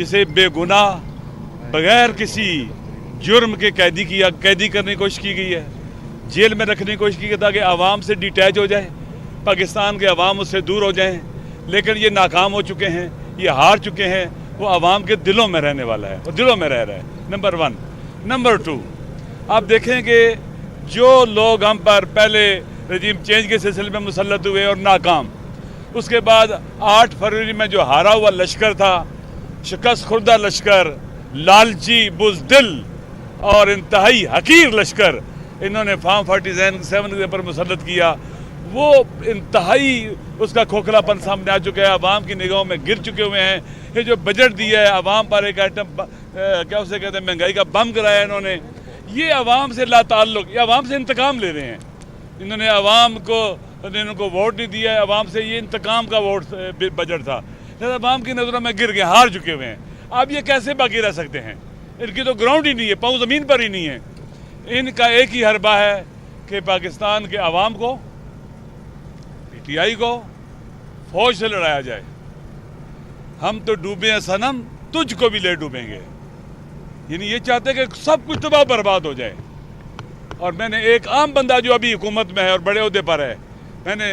जिसे बेगुनाह बगैर किसी जुर्म के कैदी करने की कोशिश की गई है, जेल में रखने की कोशिश की गई ताकि आवाम से डिटैच हो जाए, पाकिस्तान के अवाम उससे दूर हो जाएं। लेकिन ये नाकाम हो चुके हैं, ये हार चुके हैं। वो आवाम के दिलों में रहने वाला है और दिलों में रह रहा है, नंबर 1। नंबर 2, आप देखें कि जो लोग हम पर पहले रजीम चेंज के सिलसिले में मुसल्लत हुए और नाकाम, उसके बाद 8 फरवरी में जो हारा हुआ लश्कर था, शिकस्त खुर्दा लश्कर, लालची बुज़दिल और इंतहाई हकीर लश्कर, इन्होंने फार्म 47 के ऊपर मुसल्लत किया। वो इंतहाई उसका खोखलापन सामने आ चुका है, आवाम की निगाहों में गिर चुके हुए हैं। ये जो बजट दिया है आवाम पर, एक आइटम क्या उसे कहते हैं, महंगाई का बम गिराया इन्होंने, ये आवाम से लाताल्लुक, ये आवाम से इंतकाम ले रहे हैं। इन्होंने आवाम को, इनको वोट नहीं दिया है, आवाम से ये इंतकाम का वोट बजट था, आवाम की नज़रों में गिर गए, हार चुके हुए हैं। अब ये कैसे बाकी रह सकते हैं? इनकी तो ग्राउंड ही नहीं है, पाँव ज़मीन पर ही नहीं है। इनका एक ही हरबा है कि पाकिस्तान के अवाम को, PTI को फौज से लड़ाया जाए। हम तो डूबे हैं सनम, तुझको भी ले डूबेंगे। यानी ये चाहते हैं कि सब कुछ तबाह बर्बाद हो जाए। और मैंने एक आम बंदा जो अभी हुकूमत में है और बड़े ओहदे पर है, मैंने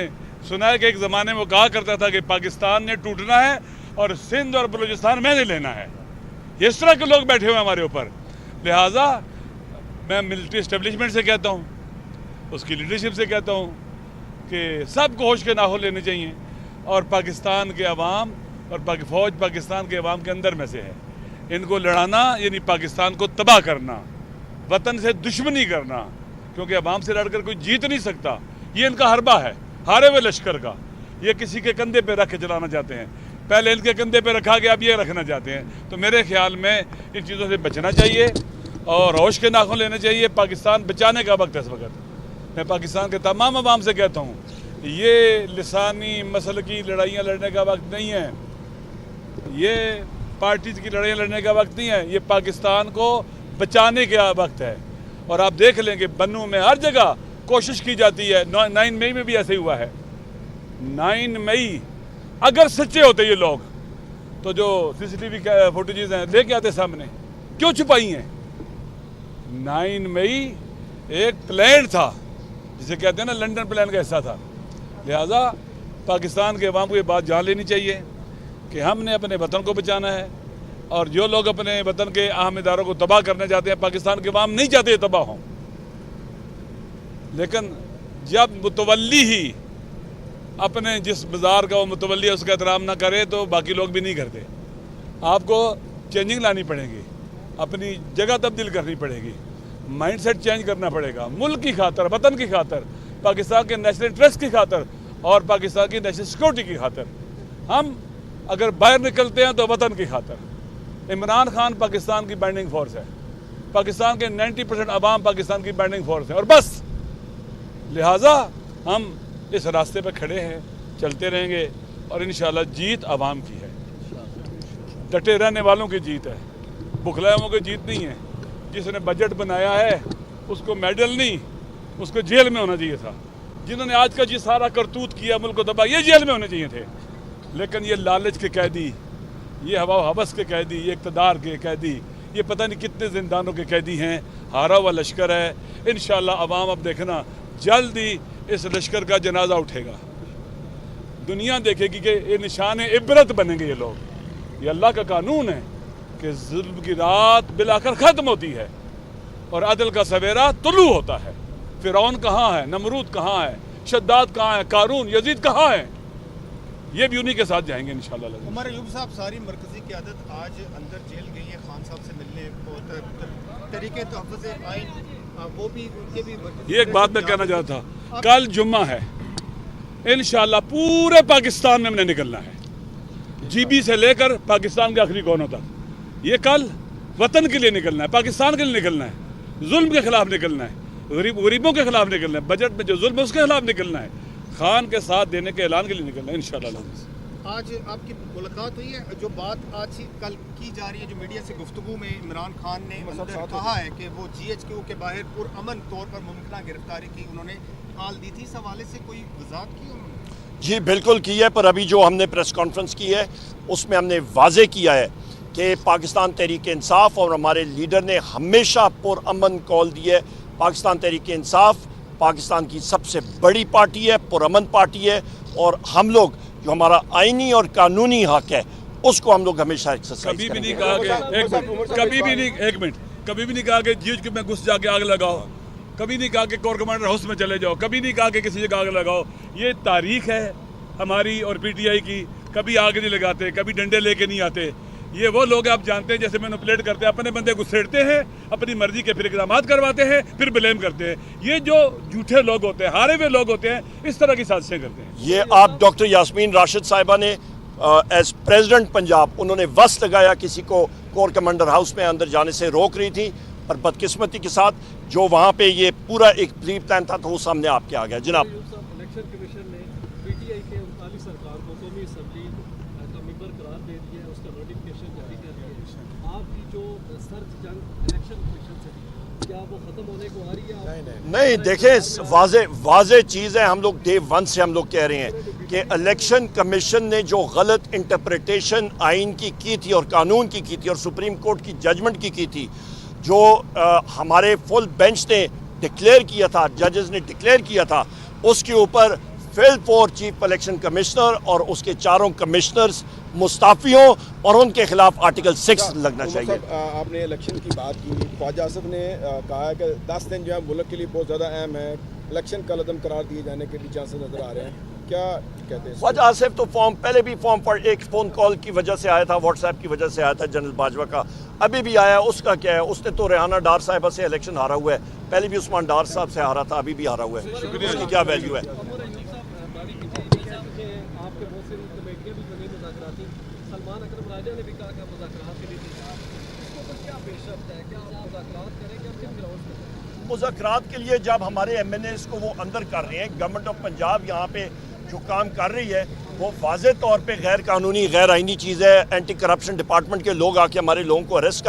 सुना है कि एक ज़माने में वो कहा करता था कि पाकिस्तान ने टूटना है और सिंध और बलूचिस्तान मैंने लेना है। इस तरह के लोग बैठे हुए हैं हमारे ऊपर। लिहाजा मैं मिलिट्री इस्टेब्लिशमेंट से कहता हूँ, उसकी लीडरशिप से कहता हूँ कि सबको होश के नाखून लेने चाहिए। और पाकिस्तान के अवाम और फ़ौज पाकिस्तान के अवाम के अंदर में से है। इनको लड़ाना यानी पाकिस्तान को तबाह करना, वतन से दुश्मनी करना, क्योंकि अवाम से लड़कर कोई जीत नहीं सकता। ये इनका हरबा है, हारे हुए लश्कर का। ये किसी के कंधे पे रख के चलाना चाहते हैं। पहले इनके कंधे पे रखा गया, अब ये रखना चाहते हैं। तो मेरे ख्याल में इन चीज़ों से बचना चाहिए और होश के नाखून लेने चाहिए। पाकिस्तान बचाने का वक्त है इस वक्त। मैं पाकिस्तान के तमाम अवाम से कहता हूँ, ये लिसानी मसल की लड़ाइयाँ लड़ने का वक्त नहीं है, ये पार्टीज की लड़ाइयाँ लड़ने का वक्त नहीं है, ये पाकिस्तान को बचाने का वक्त है। और आप देख लें कि बन्नू में हर जगह कोशिश की जाती है। 9 मई में भी ऐसे ही हुआ है। 9 मई अगर सच्चे होते ये लोग तो जो CCTV फुटेजेस हैं लेके आते सामने, क्यों छुपाई हैं? 9 मई एक प्लान था, जिसे कहते हैं ना लंदन प्लान का हिस्सा था। लिहाजा पाकिस्तान के अवाम को ये बात जान लेनी चाहिए कि हमने अपने वतन को बचाना है। और जो लोग अपने वतन के अहम इदारों को तबाह करना चाहते हैं, पाकिस्तान के अवाम नहीं चाहते तबाह हों। लेकिन जब मुतवल्ली ही अपने जिस बाजार का वो मुतवल्ली है उसका एहतराम ना करे तो बाकी लोग भी नहीं करते। आपको चेंजिंग लानी पड़ेगी, अपनी जगह तब्दील करनी पड़ेगी, माइंडसेट चेंज करना पड़ेगा, मुल्क की खातर, वतन की खातर, पाकिस्तान के नेशनल इंटरेस्ट की खातर और पाकिस्तान की नेशनल सिक्योरिटी की खातर। हम अगर बाहर निकलते हैं तो वतन की खातर। इमरान खान पाकिस्तान की बाइंडिंग फोर्स है, पाकिस्तान के 90% अवाम पाकिस्तान की बाइंडिंग फोर्स है और बस। लिहाजा हम इस रास्ते पर खड़े हैं, चलते रहेंगे और इंशाल्लाह जीत अवाम की है। डटे रहने वालों की जीत है, बुखलायों की जीत नहीं है। जिसने बजट बनाया है उसको मेडल नहीं, उसको जेल में होना चाहिए था। जिन्होंने आज का जी सारा करतूत किया मुल्क को तबाह, ये जेल में होने चाहिए थे। लेकिन ये लालच के कैदी, ये हवा हवस के कैदी, ये इक़्तिदार के कैदी, ये पता नहीं कितने जिंदानों के कैदी हैं। हारा हुआ लश्कर है। इंशाल्लाह अवाम अब देखना जल्द ही इस लश्कर का जनाजा उठेगा। दुनिया देखेगी कि ये निशान इबरत बनेंगे ये लोग। ये अल्लाह का कानून है कि जुल्म की रात बिलाकर ख़त्म होती है और अदल का सवेरा तुलू होता है। फिरौन कहाँ है, नमरूद कहाँ है, शद्दाद कहाँ है, कारून, यजीद कहाँ है? ये भी उन्हीं के साथ जाएंगे इंशाल्लाह। उमर अयूब साहब, सारी मरकज़ी क़यादत आज अंदर जेल गई है खान साहब से मिलने को, तरीके तहफ़्फ़ुज़ आइन वो भी उनके भी। ये एक बात मैं कहना चाहता था, कल जुम्मा है, इंशाल्लाह पूरे पाकिस्तान में हमने निकलना है, GB से लेकर पाकिस्तान के आखिरी कोनों तक। ये कल वतन के लिए निकलना है, पाकिस्तान के लिए निकलना है, जुल्म के खिलाफ निकलना है, गरीबों के खिलाफ निकलना है, बजट में जो जुल्म है उसके खिलाफ निकलना है, खान के साथ देने के ऐलान के लिए निकलना है इंशाल्लाह। आज आपकी मुलाकात हुई है, जो बात आज कल की जा रही है, जो मीडिया से गुफ्तगू में इमरान खान ने कहा है कि वो GHQ के बाहर पुरअमन तौर पर मुमकिन गिरफ्तारी की उन्होंने हाल दी थी, इस हवाले से कोई वजाहत की उन्होंने? जी बिल्कुल की है, पर अभी जो हमने प्रेस कॉन्फ्रेंस की है उसमें हमने वाजे किया है کہ پاکستان تحریک انصاف اور ہمارے لیڈر نے ہمیشہ پرامن کال دی ہے. پاکستان تحریک انصاف پاکستان کی سب سے بڑی پارٹی ہے, پرامن پارٹی ہے, اور ہم لوگ جو ہمارا آئینی اور قانونی حق ہے اس کو ہم لوگ ہمیشہ ایکسرسائز کبھی بھی نہیں کریں گے. کہا کہ کبھی بھی نہیں کہا کہ جی ایچ کیو میں گھس جا کے آگ لگاؤ, کبھی نہیں کہا کہ کور کمانڈر ہاؤس میں چلے جاؤ, کبھی نہیں کہا کہ کسی جگہ آگ لگاؤ. یہ تاریخ ہے ہماری اور پی ٹی آئی کی, کبھی آگ نہیں لگاتے, کبھی ڈنڈے لے کے نہیں آتے. یہ وہ لوگ آپ جانتے ہیں جیسے مینوپولیٹ کرتے ہیں, اپنے بندے گھسیڑتے ہیں, اپنی مرضی کے پھر اقدامات کرواتے ہیں, پھر بلیم کرتے ہیں. یہ جو جھوٹے لوگ ہوتے ہیں, ہارے ہوئے لوگ ہوتے ہیں, اس طرح کی سازشیں کرتے ہیں. یہ آپ ڈاکٹر یاسمین راشد صاحبہ نے ایز پریزیڈنٹ پنجاب انہوں نے وس لگایا کسی کو کور کمانڈر ہاؤس میں اندر جانے سے روک رہی تھی, اور بدقسمتی کے ساتھ جو وہاں پہ یہ پورا ایک پری پلان تھا تو وہ سامنے آپ کے آ گیا. جناب الیکشن کمیشن نے پی ٹی آئی کے 39 سرکار کو قومی اسمبلی کا ممبر قرار دے دیا ہے, اس کا نوٹیفکیشن جاری کر دیا ہے. آپ کی جو سرد جنگ الیکشن کمیشن سے تھی, کیا وہ ختم ہونے کو آ رہی ہے؟ نہیں, دیکھیں واضح چیز ہے, ہم لوگ ڈے ون سے ہم لوگ کہہ رہے ہیں کہ الیکشن کمیشن نے جو غلط انٹرپریٹیشن آئین کی تھی اور قانون کی تھی اور سپریم کورٹ کی ججمنٹ کی تھی, جو ہمارے فل بینچ نے ڈکلیئر کیا تھا, ججز نے ڈکلیئر کیا تھا, اس کے اوپر فیل فور چیف الیکشن کمشنر اور اس کے چاروں کمشنرز مستعفی ہوں اور ان کے خلاف آرٹیکل 6 لگنا چاہیے. آپ نے الیکشن کی بات کی, خواجہ آصف نے کہا ہے کہ 10 دن جو ہے ملک کے لیے بہت زیادہ اہم ہے, الیکشن کل عدم قرار دیے جانے کے بھی چانسز نظر آ رہے ہیں, کیا کہتے ہیں؟ خواجہ آصف تو پہلے بھی فارم پر ایک فون کال کی وجہ سے آیا تھا, واٹس ایپ کی وجہ سے آیا تھا جنرل باجوہ کا, ابھی بھی آیا. اس کا کیا ہے, اس نے تو ریحانہ ڈار صاحبہ سے الیکشن ہارا ہوا ہے, پہلے بھی عثمان ڈار صاحب سے ہارا تھا, ابھی بھی ہارا ہوا ہے. اس کی کیا ویلیو ہے؟ آپ کے بہت سی کمیٹیاں بھی بنی مذاکراتی, سلمان اکرم راجہ نے بھی کہا کہ مذاکرات کے لیے تیار. اس کو کیا پیش رفت ہے, کیا آپ مذاکرات کریں گے, کن گراؤنڈ پہ؟ مذاکرات کے لیے جب ہمارے ایم این ایز کو وہ اندر کر رہے ہیں, گورنمنٹ آف پنجاب یہاں پہ جو کام کر رہی ہے وہ واضح طور پہ غیر قانونی غیر آئینی چیز ہے. اینٹی کرپشن ڈپارٹمنٹ کے لوگ آ کے ہمارے لوگوں کو اریسٹ